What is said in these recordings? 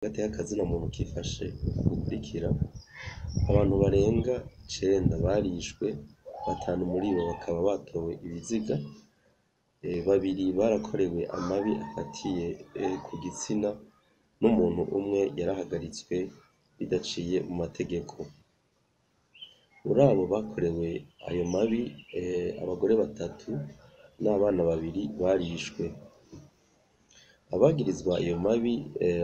Agateka kazina muntu kifashe gukurikira abantu barenga 9 barishwe, 5 muri bo bakaba batowe ibiziga, 2 barakorewe amabi afatiye ku gitsina n'umuntu umwe yarahagaritswe bidaciye mu mategeko. Muri abo bakorewe ayo mabi abagore 3 n'abana 2 barishwe. Abagirizwa ayo mabi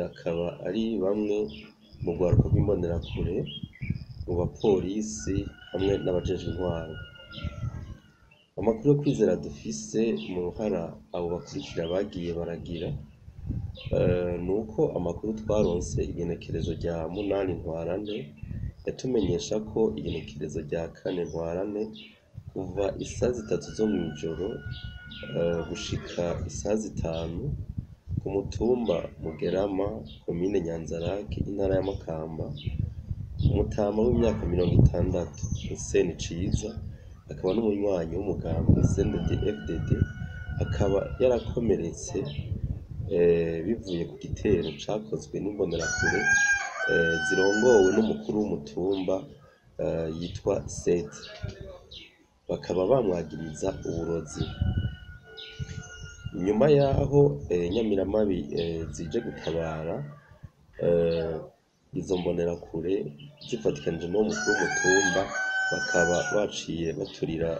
akaba ari bamwe mu rwaruka rw'imbonerakure, mu bapolisi hamwe n'abajejwe intwaro. Amakuru yo kwizera dufise mu ruhara abo bakurikira bagiye baragira, nuko amakuru twaronse igenekerezo rya 8 Ntwarante yatumenyesha ko igenekerezo rya 4 Ntwarante kuva isaha 3 zo mw'ijoro gushika isaha 5 ku mutumba Mugerama, komine Nyanzarake, intara ya Makamba, umutama w'imyaka 60 Hussein Ciza akaba n'umunywanyi w'umugambwe CNDD-FDD akaba yarakomeretse bivuye ku gitero cakozwe n'imbonerakure zirongowe n'umukuru w'umutumba yitwa Seth. Bakaba bamwagiriza uburozi. Nyuma yaho Nyamiramabi zije gutabara izo mbonerakure zifatikanije n'uwo mukuru w'umutumba bakaba baciye baturira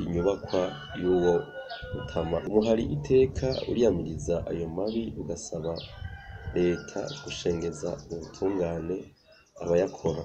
inyubakwa y'uwo mutama. Umuhari iteka uriyamiriza ayo mabi ugasaba leta gushengeza ubutungane abayakora.